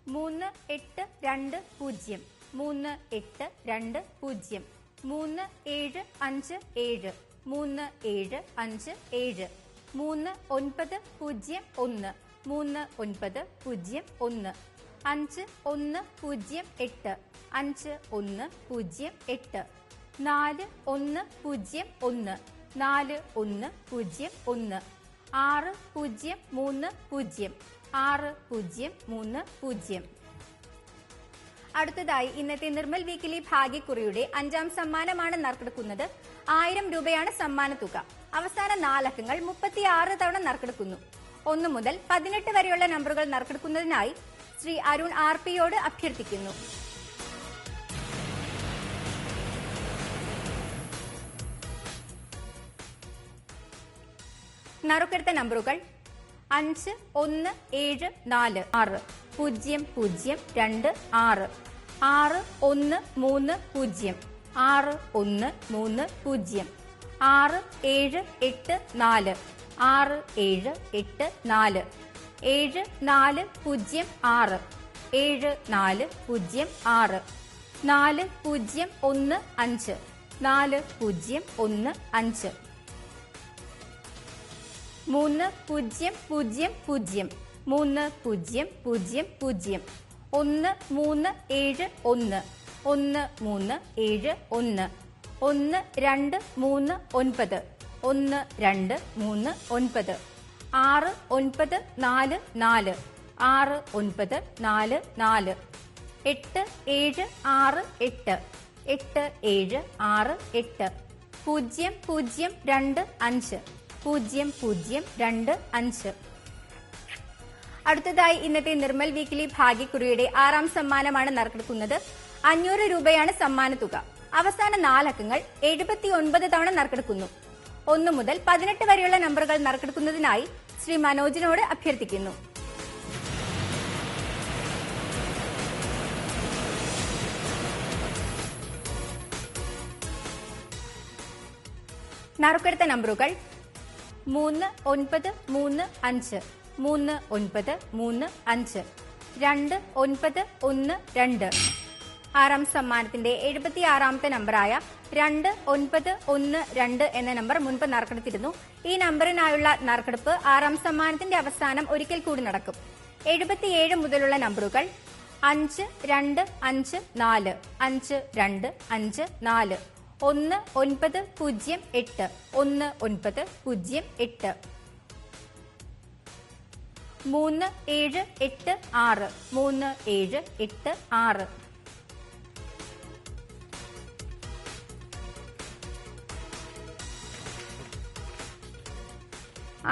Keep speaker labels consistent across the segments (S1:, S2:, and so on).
S1: 3820 3820 3757 3757 3901 3901 5108 5108 4101 4101 6030 6030. അടുത്തതായി ഇന്നത്തെ നിർമ്മൽ വീക്കിലി ഭാഗ്യക്കുറിയുടെ 5ാം സമ്മാനമാണ് നറുക്കെടുക്കുന്നത്. 1000 രൂപയാണ് സമ്മാന തുക. അവസാന 4 അക്കങ്ങൾ 36 തവണ നറുക്കെടുക്കുന്നു. 1 മുതൽ 18 വരെയുള്ള നമ്പറുകൾ നറുക്കെടുക്കുന്നതിനായി ശ്രീ അരുൺ RP-യോട് അഭ്യർത്ഥിക്കുന്നു. നറുക്കെടുത്ത നമ്പറുകൾ 5174 6 0026 6130 6130 6784 6784 7406 7406 4015 4015 3000 3000 1371 1371 1371 1239 1239 6944 6944 8768 8768 0025 0025. അടുത്തതായി ഇന്നത്തെ നിർമ്മൽ വീക്കിലി ഭാഗ്യക്കുറിയുടെ 6ാം സമ്മാനമാണ് നറുക്കെടുക്കുന്നത്. 500 രൂപയാണ് സമ്മാന തുക. അവസാന 4 അക്കങ്ങൾ 79 തവണ നറുക്കെടുക്കുന്നു. 1 മുതൽ 18 വരെയുള്ള നമ്പറുകൾ നറുക്കെടുക്കുന്നതിനായി ശ്രീ മനോജിനോട് അഭ്യർത്ഥിക്കുന്നു. നറുക്കെടുത്ത നമ്പറുകൾ 3935 3935 2912. 6ാം സമ്മാനത്തിന്റെ 76ാമത്തെ നമ്പറായ 2912 എന്ന നമ്പർ മുൻപ് നറുക്കെടുത്തിരുന്നു. ഈ നമ്പറിനായുള്ള നറുക്കെടുപ്പ് 6ാം സമ്മാനത്തിന്റെ അവസാനം ഒരിക്കൽ കൂടി നടക്കും. 77 മുതലുള്ള നമ്പറുകൾ 5254 5254 1908 1908 3786 3786.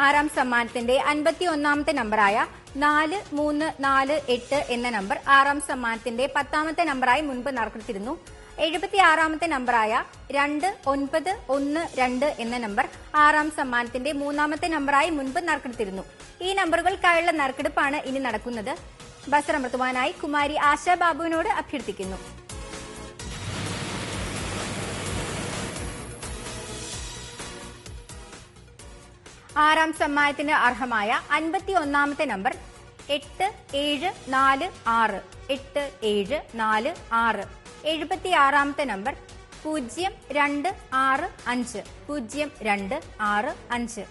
S1: ആറാം സമ്മാനത്തിന്റെ 51ാമത്തെ നമ്പറായ 4348 എന്ന നമ്പർ 6ാം സമ്മാനത്തിന്റെ 10ാമത്തെ നമ്പറായി മുൻപ് നറുക്കെടുത്തിരുന്നു. 76ാമത്തെ നമ്പറായ 2912 എന്ന നമ്പർ 6ാം സമ്മാനത്തിന്റെ 3ാമത്തെ നമ്പറായി മുൻപ് നറുക്കെടുത്തിരുന്നു. ഈ നമ്പറുകൾക്കായുള്ള നറുക്കെടുപ്പാണ് ഇനി നടക്കുന്നത്. ബസർ അമർത്തുവാനായി കുമാരി ആശാ ബാബുവിനോട് അഭ്യർത്ഥിക്കുന്നു. ആറാം സമ്മാനത്തിന് അർഹമായ 51ാമത്തെ നമ്പർ 8746 8746. 76ാമത്തെ നമ്പർ 0265 0265.